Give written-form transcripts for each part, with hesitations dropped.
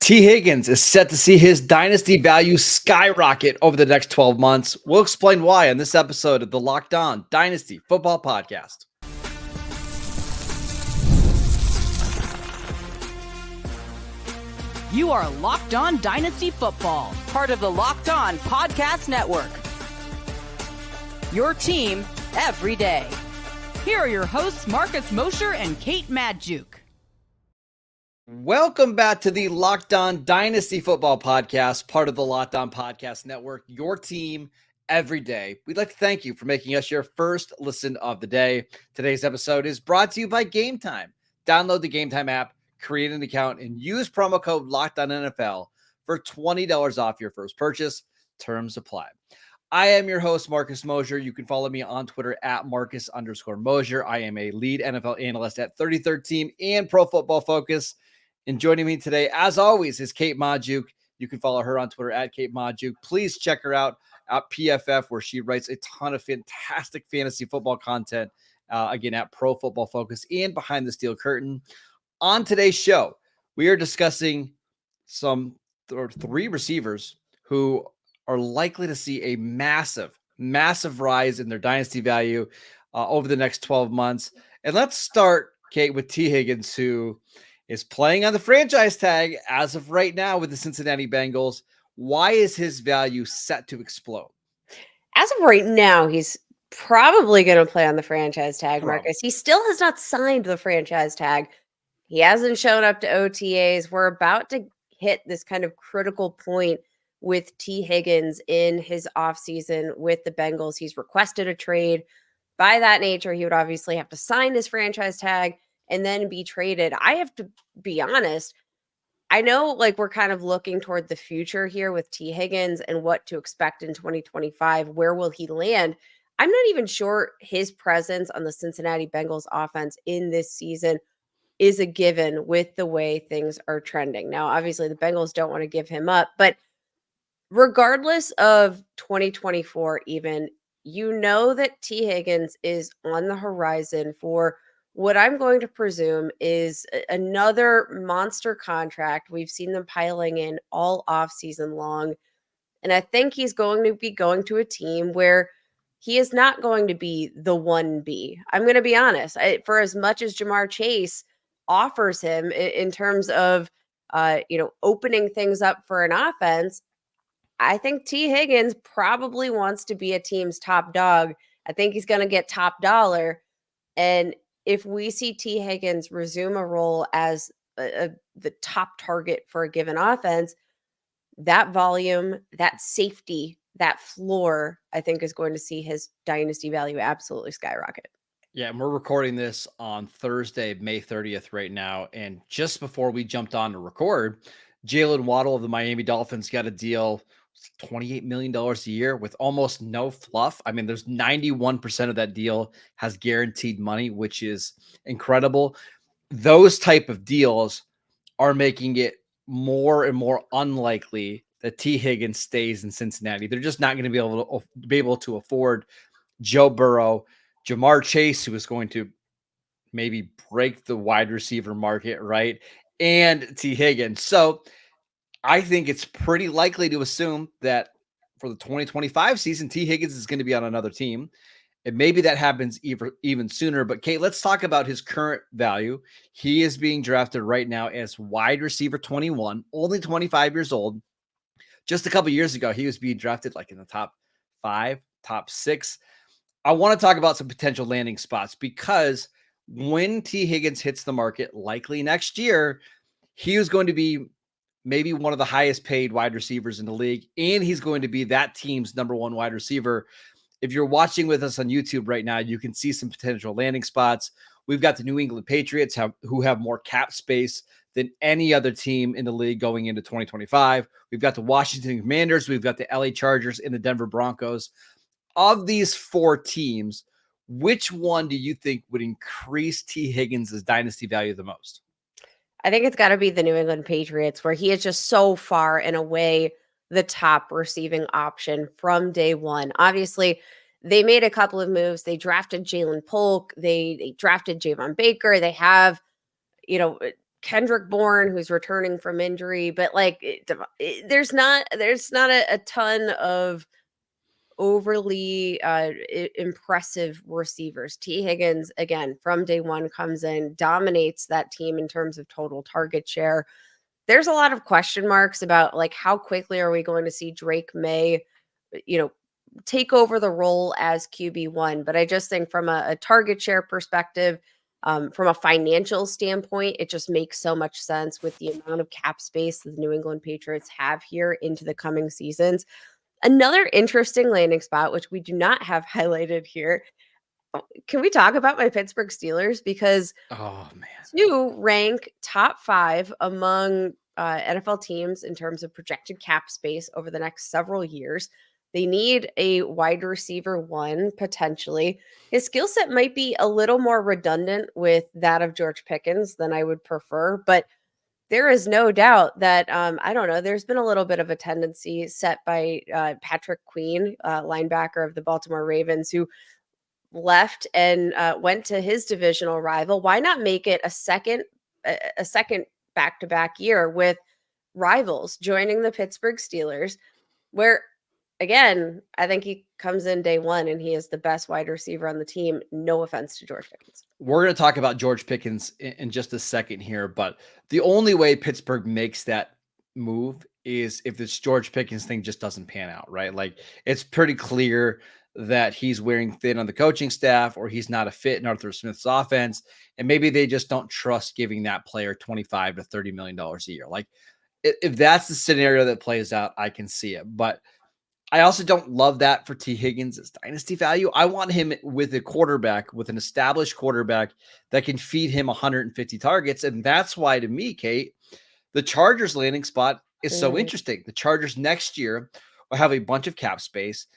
Tee Higgins is set to see his dynasty value skyrocket over the next 12 months. We'll explain why on this episode of the Locked On Dynasty Football Podcast. You are Locked On Dynasty Football, part of the Locked On Podcast Network. Your team every day. Here are your hosts, Marcus Mosher and Kate Madjuk. Welcome back to the Locked On Dynasty Football Podcast, part of the Locked On Podcast Network, your team every day. We'd like to thank you for making us your first listen of the day. Today's episode is brought to you by Gametime. Download the Gametime app, create an account, and use promo code LOCKEDONNFL for $20 off your first purchase. Terms apply. I am your host, Marcus Mosher. You can follow me on Twitter at Marcus_Mosher. I am a lead NFL analyst at 33rd Team and Pro Football Focus. And joining me today, as always, is Kate Madjuk. You can follow her on Twitter at Kate Madjuk. Please check her out at PFF, where she writes a ton of fantastic fantasy football content, again, at Pro Football Focus and Behind the Steel Curtain. On today's show, we are discussing three receivers who are likely to see a massive rise in their dynasty value over the next 12 months. And let's start, Kate, with Tee Higgins, who is playing on the franchise tag as of right now with the Cincinnati Bengals. Why is his value set to explode? As of right now, he's probably going to play on the franchise tag, Marcus. He still has not signed the franchise tag. He hasn't shown up to OTAs. We're about to hit this kind of critical point with Tee Higgins in his offseason with the Bengals. He's requested a trade. By that nature, he would obviously have to sign his franchise tag and then be traded. I have to be honest. I know we're kind of looking toward the future here with Tee Higgins and what to expect in 2025. Where will he land? I'm not even sure his presence on the Cincinnati Bengals offense in this season is a given with the way things are trending. Now, obviously, the Bengals don't want to give him up, but regardless of 2024, even, you know that Tee Higgins is on the horizon for what I'm going to presume is another monster contract. We've seen them piling in all offseason long. And I think he's going to be going to a team where he is not going to be the 1B. I'm going to be honest. For as much as Jamar Chase offers him in terms of, opening things up for an offense, I think Tee Higgins probably wants to be a team's top dog. I think he's going to get top dollar. And if we see Tee Higgins resume a role as the top target for a given offense, that volume, that safety, that floor, I think is going to see his dynasty value absolutely skyrocket. Yeah, and we're recording this on Thursday, May 30th right now. And just before we jumped on to record, Jalen Waddle of the Miami Dolphins got a deal, $28 million a year with almost no fluff. I mean, there's 91% of that deal has guaranteed money, which is incredible. Those type of deals are making it more and more unlikely that Tee Higgins stays in Cincinnati. They're just not going to be able to afford Joe Burrow, Jamar Chase, who is going to maybe break the wide receiver market, right? And Tee Higgins. So I think it's pretty likely to assume that for the 2025 season, Tee Higgins is going to be on another team. And maybe that happens even sooner. But Kate, let's talk about his current value. He is being drafted right now as wide receiver 21, only 25 years old. Just a couple years ago, he was being drafted in the top 5, top 6. I want to talk about some potential landing spots because when Tee Higgins hits the market, likely next year, he is going to be maybe one of the highest paid wide receivers in the league, and he's going to be that team's number one wide receiver. If you're watching with us on YouTube right now, you can see some potential landing spots. We've got the New England Patriots who have more cap space than any other team in the league going into 2025. We've got the Washington Commanders. We've got the LA Chargers and the Denver Broncos. Of these 4 teams, which one do you think would increase Tee Higgins' dynasty value the most? I think it's got to be the New England Patriots, where he is just so far and away the top receiving option from day one. Obviously, they made a couple of moves. They drafted Jalen Polk. They drafted Javon Baker. They have, Kendrick Bourne, who's returning from injury, but like there's not a ton of overly impressive receivers. Tee Higgins, again, from day one comes in, dominates that team in terms of total target share. There's a lot of question marks about like how quickly are we going to see Drake May, take over the role as QB1. But I just think from a target share perspective, from a financial standpoint, it just makes so much sense with the amount of cap space that the New England Patriots have here into the coming seasons. Another interesting landing spot, which we do not have highlighted here. Can we talk about my Pittsburgh Steelers? Because Oh man, two rank top 5 among NFL teams in terms of projected cap space over the next several years. They need a wide receiver 1, potentially. His skill set might be a little more redundant with that of George Pickens than I would prefer, but there is no doubt that, I don't know, there's been a little bit of a tendency set by Patrick Queen, linebacker of the Baltimore Ravens, who left and went to his divisional rival. Why not make it a second back-to-back year with rivals joining the Pittsburgh Steelers, where, again, I think he comes in day one and he is the best wide receiver on the team. No offense to George Pickens. we're going to talk about George Pickens in just a second here, but the only way Pittsburgh makes that move is if this George Pickens thing just doesn't pan out, right? Like it's pretty clear that he's wearing thin on the coaching staff or he's not a fit in Arthur Smith's offense. And maybe they just don't trust giving that player $25 to $30 million a year. Like if that's the scenario that plays out, I can see it. But I also don't love that for Tee Higgins as dynasty value. I want him with a quarterback, with an established quarterback that can feed him 150 targets. And that's why, to me, Kate, the Chargers landing spot is so interesting. The Chargers next year will have a bunch of cap space.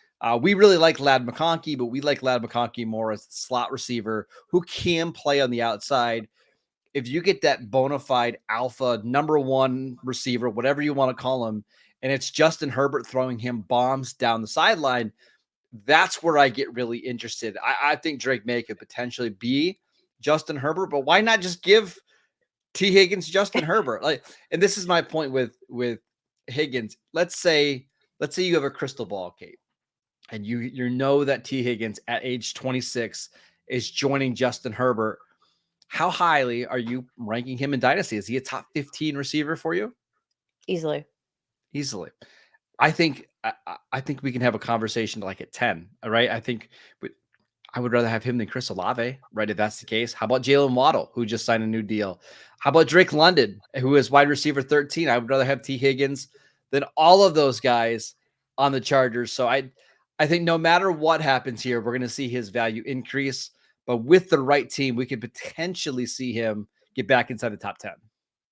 We really like Ladd McConkey, but we like Ladd McConkey more as a slot receiver who can play on the outside. If you get that bona fide alpha number 1 receiver, whatever you want to call him, and it's Justin Herbert throwing him bombs down the sideline, that's where I get really interested. I think Drake May could potentially be Justin Herbert, but why not just give Tee Higgins Justin Herbert? Like, and this is my point with Higgins. Let's say you have a crystal ball, Kate, and you know that Tee Higgins at age 26 is joining Justin Herbert. How highly are you ranking him in Dynasty? Is he a top 15 receiver for you? Easily. I think we can have a conversation like at 10. All right. I would rather have him than Chris Olave, right? If that's the case. How about Jalen Waddle, who just signed a new deal? How about Drake London, who is wide receiver 13? I would rather have Tee Higgins than all of those guys on the Chargers. So I think no matter what happens here, we're going to see his value increase. But with the right team, we could potentially see him get back inside the top 10.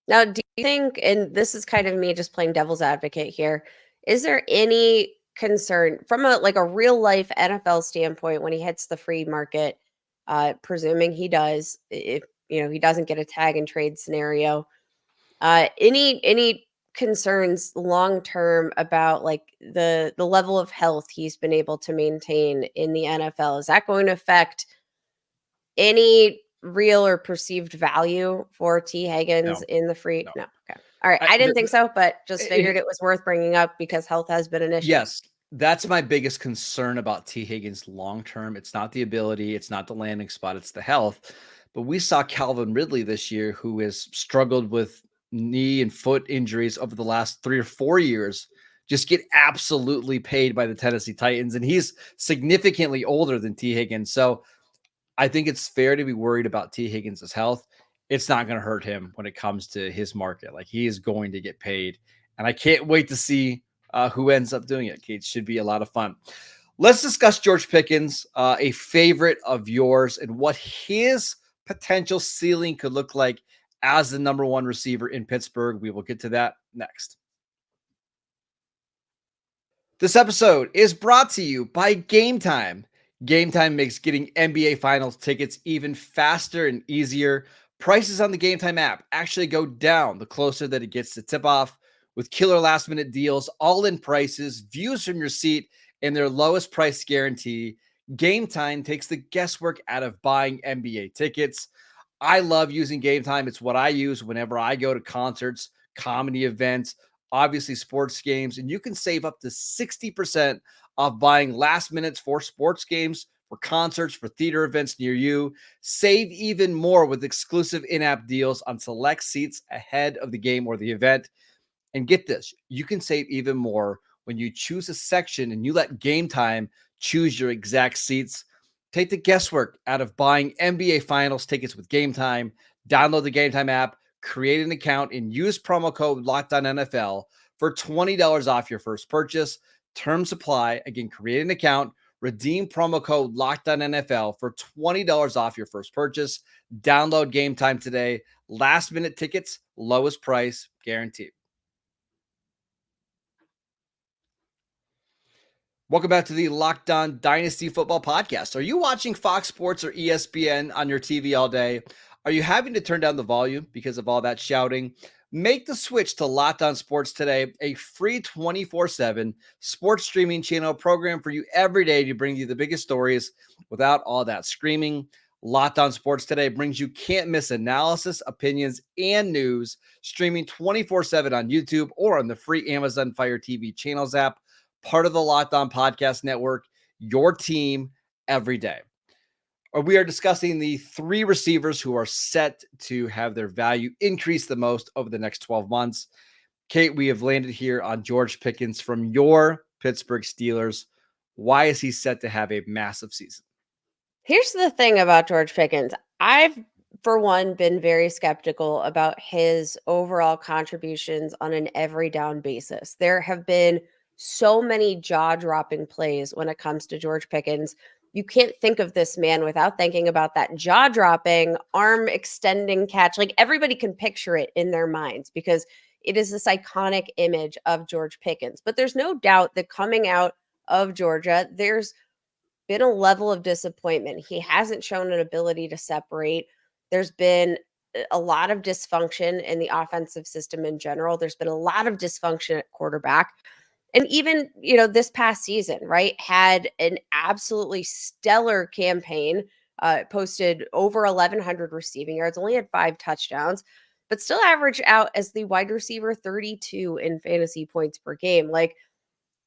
Now, do you think, and this is kind of me just playing devil's advocate here, is there any concern from a real life NFL standpoint when he hits the free market, presuming he does, if he doesn't get a tag and trade scenario, any concerns long term about like the level of health he's been able to maintain in the NFL? Is that going to affect any real or perceived value for Tee Higgins in the free? No. Okay. All right. I didn't think so, but just figured it was worth bringing up because health has been an issue. Yes. That's my biggest concern about Tee Higgins long-term. It's not the ability. It's not the landing spot. It's the health. But we saw Calvin Ridley this year, who has struggled with knee and foot injuries over the last 3 or 4 years, just get absolutely paid by the Tennessee Titans. And he's significantly older than Tee Higgins. So I think it's fair to be worried about Tee Higgins' health. It's not going to hurt him when it comes to his market. Like, he is going to get paid. And I can't wait to see who ends up doing it. It should be a lot of fun. Let's discuss George Pickens, a favorite of yours, and what his potential ceiling could look like as the number 1 receiver in Pittsburgh. We will get to that next. This episode is brought to you by Gametime. Gametime makes getting NBA Finals tickets even faster and easier. Prices on the Gametime app actually go down the closer that it gets to tip-off, with killer last-minute deals, all-in prices, views from your seat, and their lowest price guarantee. Gametime takes the guesswork out of buying NBA tickets. I love using Gametime. It's what I use whenever I go to concerts, comedy events, obviously sports games, and you can save up to 60% off buying last minutes for sports games, for concerts, for theater events near you. Save even more with exclusive in-app deals on select seats ahead of the game or the event. And get this, you can save even more when you choose a section and you let Gametime choose your exact seats. Take the guesswork out of buying NBA Finals tickets with Gametime. Download the Gametime app, create an account, and use promo code LOCKEDONNFL for $20 off your first purchase. Terms apply. Again, create an account, redeem promo code LOCKEDONNFL for $20 off your first purchase. Download Gametime today. Last minute tickets, lowest price guaranteed. Welcome back to the Locked On Dynasty Football Podcast. Are you watching Fox Sports or ESPN on your TV all day? Are you having to turn down the volume because of all that shouting? Make the switch to Locked On Sports today, a free 24/7 sports streaming channel program for you every day to bring you the biggest stories without all that screaming. Locked On Sports today brings you can't-miss analysis, opinions, and news, streaming 24/7 on YouTube or on the free Amazon Fire TV channels app. Part of the Locked On Podcast Network, your team every day. We are discussing the three receivers who are set to have their value increase the most over the next 12 months. Kate, we have landed here on George Pickens from your Pittsburgh Steelers. Why is he set to have a massive season? Here's the thing about George Pickens. I've, for one, been very skeptical about his overall contributions on an every down basis. There have been so many jaw-dropping plays when it comes to George Pickens. You can't think of this man without thinking about that jaw-dropping, arm-extending catch. Like, everybody can picture it in their minds because it is this iconic image of George Pickens. But there's no doubt that coming out of Georgia, there's been a level of disappointment. He hasn't shown an ability to separate. There's been a lot of dysfunction in the offensive system in general. There's been a lot of dysfunction at quarterback. And even, this past season, right, had an absolutely stellar campaign, posted over 1,100 receiving yards, only had 5 touchdowns, but still averaged out as the wide receiver 32 in fantasy points per game. Like,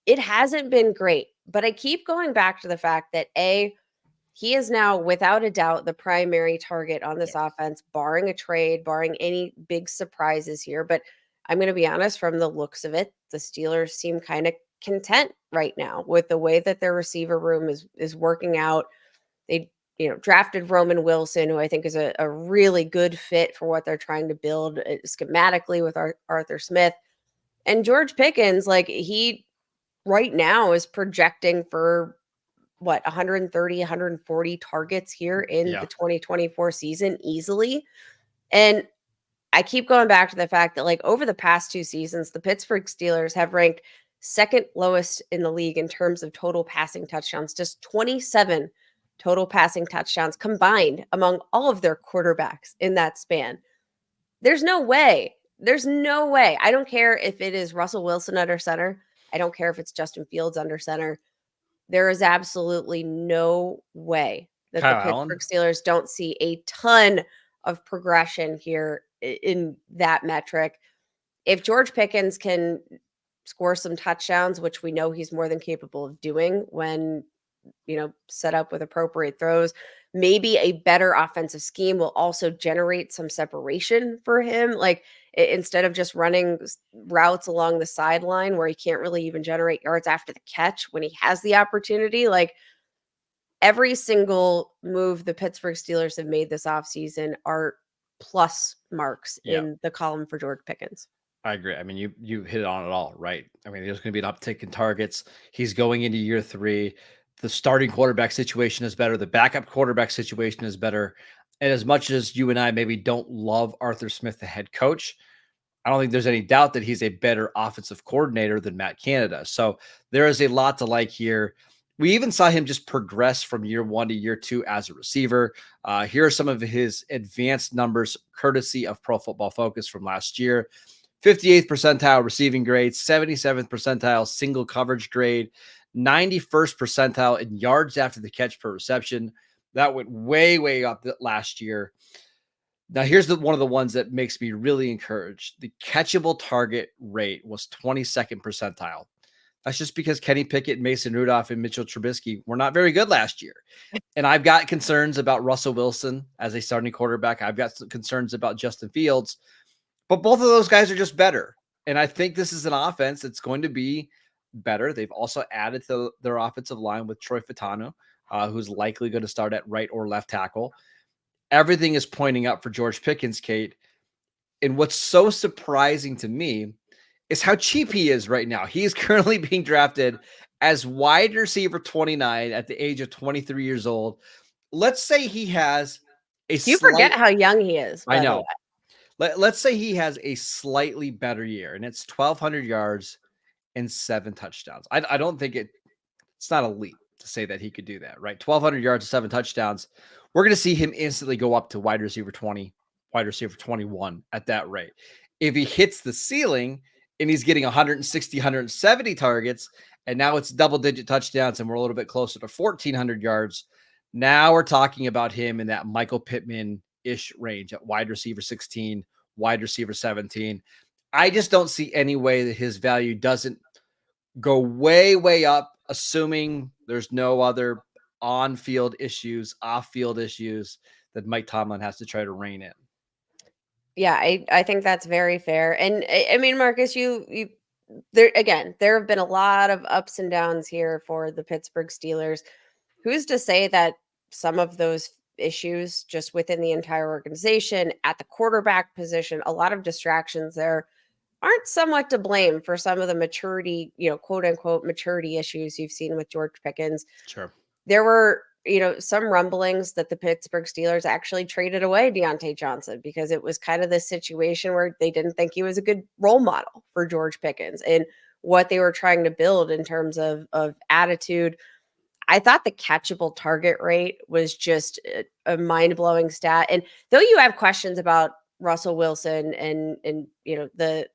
it hasn't been great, but I keep going back to the fact that he is now without a doubt the primary target on this offense, barring a trade, barring any big surprises here. But I'm going to be honest, from the looks of it, the Steelers seem kind of content right now with the way that their receiver room is working out. They, drafted Roman Wilson, who I think is a really good fit for what they're trying to build schematically with Arthur Smith. And George Pickens, like, he right now is projecting for 130, 140 targets here in the 2024 season easily. And I keep going back to the fact that, like, over the past 2 seasons, the Pittsburgh Steelers have ranked second lowest in the league in terms of total passing touchdowns, just 27 total passing touchdowns combined among all of their quarterbacks in that span. There's no way. There's no way. I don't care if it is Russell Wilson under center. I don't care if it's Justin Fields under center. There is absolutely no way that Kyle the Allen? Pittsburgh Steelers don't see a ton of progression here in that metric. If George Pickens can score some touchdowns, which we know he's more than capable of doing when, set up with appropriate throws, maybe a better offensive scheme will also generate some separation for him. Like, instead of just running routes along the sideline where he can't really even generate yards after the catch when he has the opportunity, like, every single move the Pittsburgh Steelers have made this offseason are plus marks in the column for George Pickens. I agree. I mean, you hit it on it all, right? I mean, there's going to be an uptick in targets. He's going into year 3. The starting quarterback situation is better. The backup quarterback situation is better. And as much as you and I maybe don't love Arthur Smith, the head coach, I don't think there's any doubt that he's a better offensive coordinator than Matt Canada. So there is a lot to like here. We even saw him just progress from year 1 to year 2 as a receiver. Here are some of his advanced numbers, courtesy of Pro Football Focus from last year. 58th percentile receiving grade, 77th percentile single coverage grade, 91st percentile in yards after the catch per reception. That went way, way up last year. Now, here's one of the ones that makes me really encouraged. The catchable target rate was 22nd percentile. That's just because Kenny Pickett, Mason Rudolph, and Mitchell Trubisky were not very good last year. And I've got concerns about Russell Wilson as a starting quarterback. I've got some concerns about Justin Fields, but both of those guys are just better. And I think this is an offense that's going to be better. They've also added to their offensive line with Troy Fautanu, who's likely going to start at right or left tackle. Everything is pointing up for George Pickens, Kate. And what's so surprising to me is how cheap he is right now. He is currently being drafted as wide receiver 29 at the age of 23 years old. Let's say he has You forget how young he is, I by the know. way. Let's say he has a slightly better year, and it's 1,200 yards and 7 touchdowns. I don't think it's not a leap to say that he could do that, right? 1,200 yards and 7 touchdowns. We're going to see him instantly go up to wide receiver 20, wide receiver 21 at that rate. If he hits the ceiling and he's getting 160, 170 targets, and now it's double-digit touchdowns and we're a little bit closer to 1,400 yards, now we're talking about him in that Michael Pittman-ish range at wide receiver 16, wide receiver 17. I just don't see any way that his value doesn't go way, way up, assuming there's no other on-field issues, off-field issues that Mike Tomlin has to try to rein in. Yeah, I think that's very fair. And I mean, Marcus, you there again, there have been a lot of ups and downs here for the Pittsburgh Steelers. Who's to say that some of those issues just within the entire organization at the quarterback position, a lot of distractions there, aren't somewhat to blame for some of the maturity, quote unquote maturity issues you've seen with George Pickens. Sure. There were, some rumblings that the Pittsburgh Steelers actually traded away Deontay Johnson because it was kind of this situation where they didn't think he was a good role model for George Pickens and what they were trying to build in terms of attitude. I thought the catchable target rate was just a mind-blowing stat. And though you have questions about Russell Wilson and the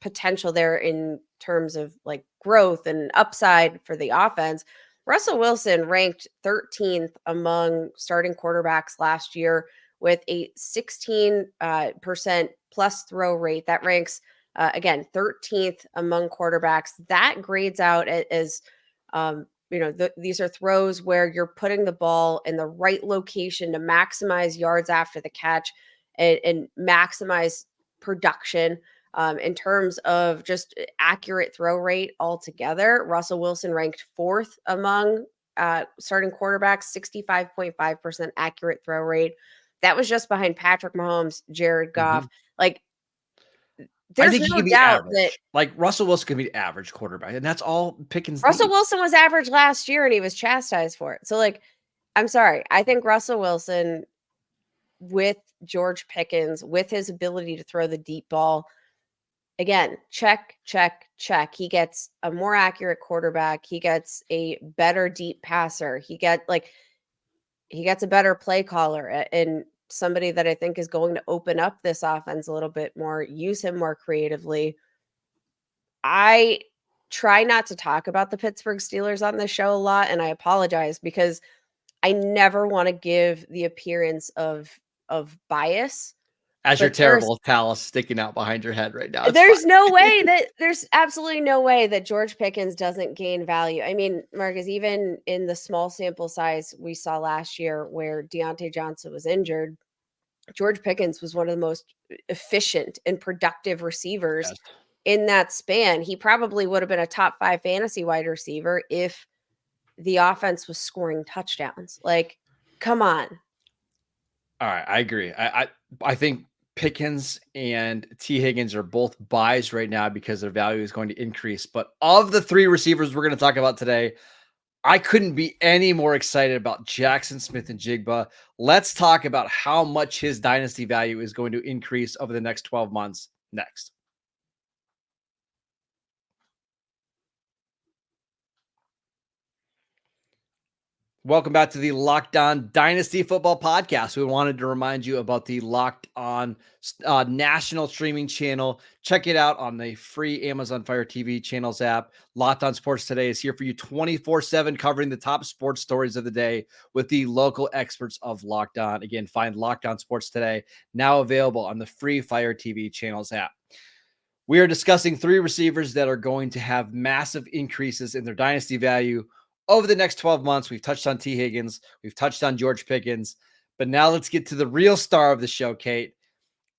potential there in terms of like growth and upside for the offense, Russell Wilson ranked 13th among starting quarterbacks last year with a 16% plus throw rate. That ranks, again, 13th among quarterbacks. That grades out as, these are throws where you're putting the ball in the right location to maximize yards after the catch and maximize production. In terms of just accurate throw rate altogether, Russell Wilson ranked 4th among starting quarterbacks, 65.5% accurate throw rate. That was just behind Patrick Mahomes, Jared Goff. Mhm. Like, I there's think he no can be doubt that average. Like Russell Wilson can be average quarterback, and that's all Pickens Russell needs. Wilson was average last year and he was chastised for it. So, like, I'm sorry. I think Russell Wilson with George Pickens, with his ability to throw the deep ball, again, check, check, check. He gets a more accurate quarterback. He gets a better deep passer. He gets a better play caller and somebody that I think is going to open up this offense a little bit more, use him more creatively. I try not to talk about the Pittsburgh Steelers on this show a lot, and I apologize because I never want to give the appearance of bias. As your But there's terrible talus sticking out behind your head right now. It's There's fine. no way that there's absolutely no way that George Pickens doesn't gain value. I mean, Marcus, even in the small sample size we saw last year where Deontay Johnson was injured, George Pickens was one of the most efficient and productive receivers Yes. in that span. He probably would have been a top 5 fantasy wide receiver if the offense was scoring touchdowns. Like, come on. All right, I agree. I think Pickens and Tee Higgins are both buys right now because their value is going to increase. But of the 3 receivers we're going to talk about today, I couldn't be any more excited about Jaxon Smith-Njigba. Let's talk about how much his dynasty value is going to increase over the next 12 months next. Welcome back to the Locked On Dynasty Football Podcast. We wanted to remind you about the Locked On national streaming channel. Check it out on the free Amazon Fire TV channels app. Locked On Sports Today is here for you 24/7, covering the top sports stories of the day with the local experts of Locked On. Again, find Locked On Sports Today, now available on the free Fire TV channels app. We are discussing three receivers that are going to have massive increases in their dynasty value over the next 12 months. We've touched on Tee Higgins. We've touched on George Pickens. But now let's get to the real star of the show, Kate.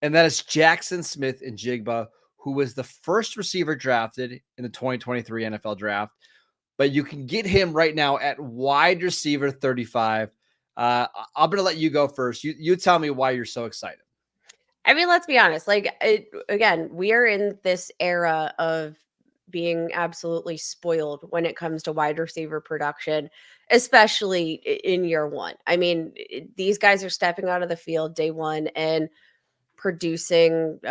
And that is Jaxon Smith-Njigba, who was the first receiver drafted in the 2023 NFL draft. But you can get him right now at wide receiver 35. I'm going to let you go first. You tell me why you're so excited. I mean, let's be honest. Again, we are in this era of being absolutely spoiled when it comes to wide receiver production, especially in year one. I mean, these guys are stepping out of the field day one and producing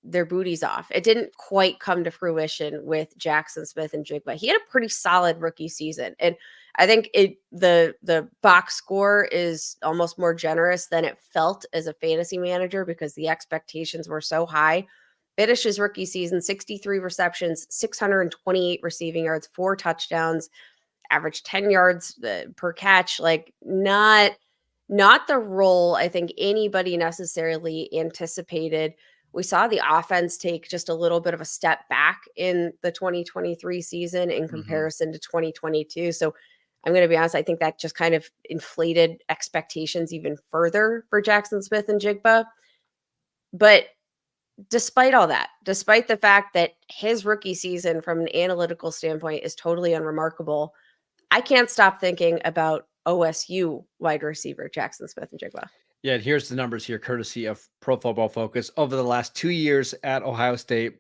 their booties off. It didn't quite come to fruition with Jaxon Smith-Njigba. He had a pretty solid rookie season, and I think the box score is almost more generous than it felt as a fantasy manager because the expectations were so high. Finished his rookie season, 63 receptions, 628 receiving yards, 4 touchdowns, average 10 yards per catch. Like not the role I think anybody necessarily anticipated. We saw the offense take just a little bit of a step back in the 2023 season in comparison to 2022. So I'm going to be honest, I think that just kind of inflated expectations even further for Jaxon Smith-Njigba. But despite all that, despite the fact that his rookie season from an analytical standpoint is totally unremarkable, I can't stop thinking about OSU wide receiver Jaxon Smith-Njigba. Yeah, here's the numbers here, courtesy of Pro Football Focus. Over the last 2 years at Ohio State,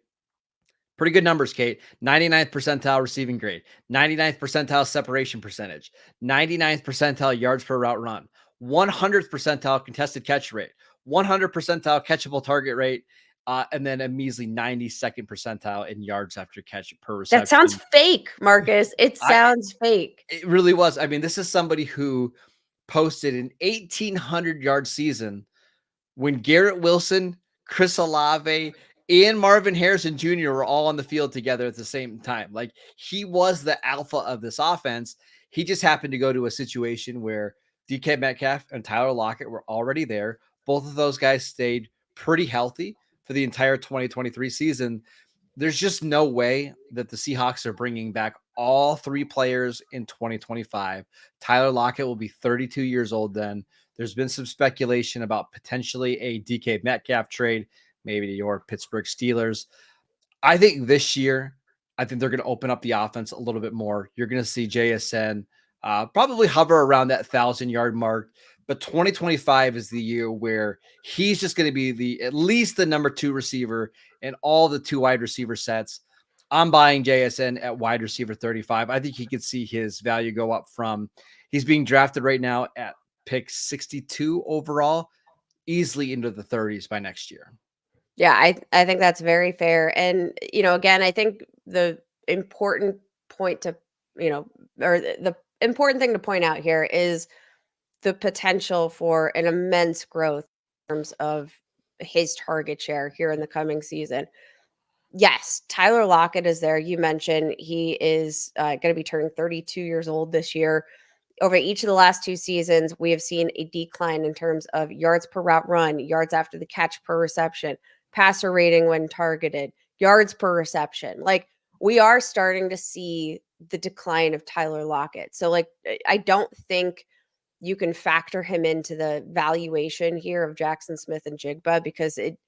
pretty good numbers, Kate. 99th percentile receiving grade, 99th percentile separation percentage, 99th percentile yards per route run, 100th percentile contested catch rate, 100 percentile catchable target rate, and then a measly 92nd percentile in yards after catch per reception. That sounds fake, Marcus. It sounds fake. It really was. I mean, this is somebody who posted an 1,800-yard season when Garrett Wilson, Chris Olave, and Marvin Harrison Jr. were all on the field together at the same time. Like, he was the alpha of this offense. He just happened to go to a situation where DK Metcalf and Tyler Lockett were already there. Both of those guys stayed pretty healthy for the entire 2023 season. There's just no way that the Seahawks are bringing back all three players in 2025. Tyler Lockett will be 32 years old then. There's been some speculation about potentially a DK Metcalf trade, maybe to your Pittsburgh Steelers. I think this year, they're going to open up the offense a little bit more. You're going to see JSN probably hover around that 1,000-yard mark. But 2025 is the year where he's just going to be at least the number 2 receiver in all the 2 wide receiver sets. I'm buying JSN at wide receiver 35. I think he could see his value go up from, he's being drafted right now at pick 62 overall, easily into the 30s by next year. Yeah, I think that's very fair. And, again, I think the important point to, or the important thing to point out here is the potential for an immense growth in terms of his target share here in the coming season. Yes, Tyler Lockett is there. You mentioned he is going to be turning 32 years old this year. Over each of the last 2 seasons, we have seen a decline in terms of yards per route run, yards after the catch per reception, passer rating when targeted, yards per reception. Like, we are starting to see the decline of Tyler Lockett. So, I don't think you can factor him into the valuation here of Jaxon Smith-Njigba because it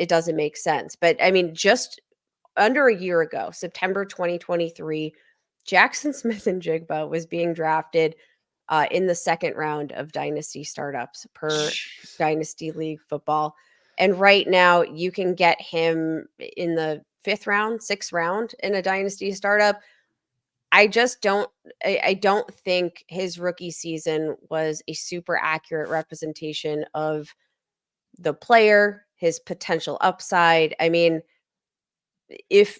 doesn't make sense. But I mean, just under a year ago, September 2023, Jaxon Smith-Njigba was being drafted in the 2nd round of Dynasty startups per Dynasty League football. And right now you can get him in the 5th round, 6th round in a Dynasty startup. I don't think his rookie season was a super accurate representation of the player, his potential upside. I mean, if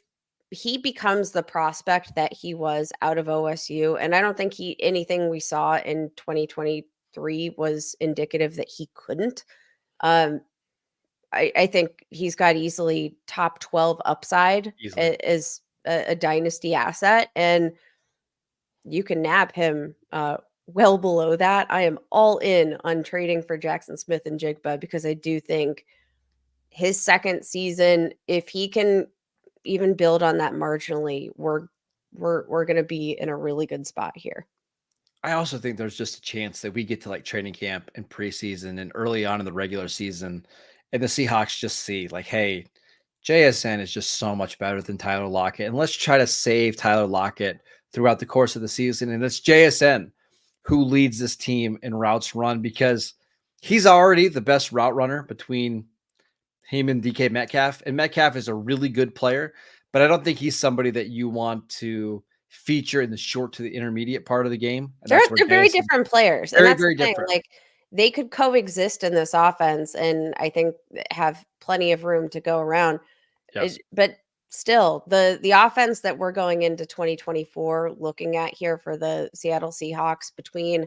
he becomes the prospect that he was out of OSU. And I don't think anything we saw in 2023 was indicative that he couldn't. Um, I think he's got easily top 12 upside Easily. as a dynasty asset, and you can nab him well below that. I am all in on trading for Jaxon Smith-Njigba because I do think his second season, if he can even build on that marginally, we're going to be in a really good spot here. I also think there's just a chance that we get to like training camp and preseason and early on in the regular season, and the Seahawks just see like, hey, JSN is just so much better than Tyler Lockett, and let's try to save Tyler Lockett throughout the course of the season. And it's JSN who leads this team in routes run because he's already the best route runner between him and DK Metcalf. And Metcalf is a really good player, but I don't think he's somebody that you want to feature in the short to the intermediate part of the game. And that's where They're very JSN different players, and very, that's the very thing. different. Like they could coexist in this offense, and I think have plenty of room to go around. Yes. But still, the offense that we're going into 2024 looking at here for the Seattle Seahawks between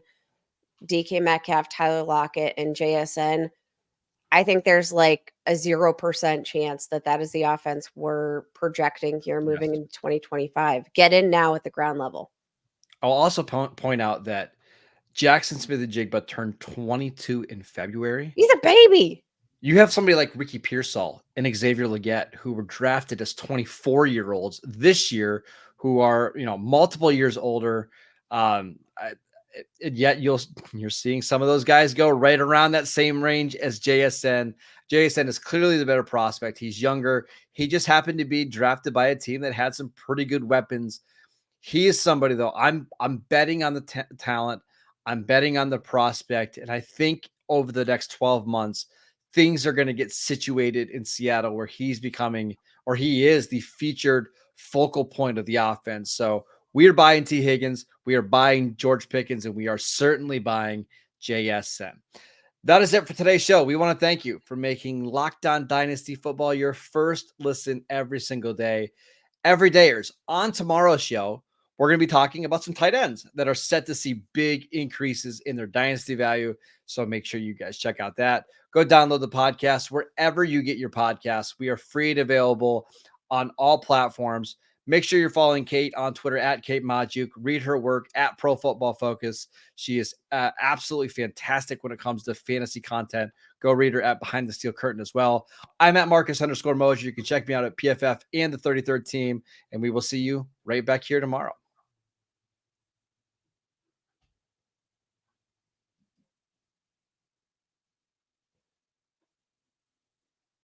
DK Metcalf, Tyler Lockett, and JSN, I think there's like a 0% chance that is the offense we're projecting here moving Yes. into 2025. Get in now at the ground level. I'll also point out that Jaxon Smith-Njigba turned 22 in February. He's a baby. You have somebody like Ricky Pearsall and Xavier Legette who were drafted as 24-year-olds this year, who are multiple years older. And yet you're seeing some of those guys go right around that same range as JSN. JSN is clearly the better prospect. He's younger. He just happened to be drafted by a team that had some pretty good weapons. He is somebody, though, I'm betting on the talent. I'm betting on the prospect. And I think over the next 12 months, things are going to get situated in Seattle where he is the featured focal point of the offense. So we are buying Tee Higgins, we are buying George Pickens, and we are certainly buying JSN. That is it for today's show. We want to thank you for making Locked On Dynasty Football your first listen every single day. Every dayers. On tomorrow's show, we're going to be talking about some tight ends that are set to see big increases in their dynasty value. So make sure you guys check out that. Go download the podcast wherever you get your podcasts. We are free and available on all platforms. Make sure you're following Kate on Twitter at Kate Majuk. Read her work at Pro Football Focus. She is absolutely fantastic when it comes to fantasy content. Go read her at Behind the Steel Curtain as well. I'm at Marcus_Mosier. You can check me out at PFF and the 33rd Team, and we will see you right back here tomorrow.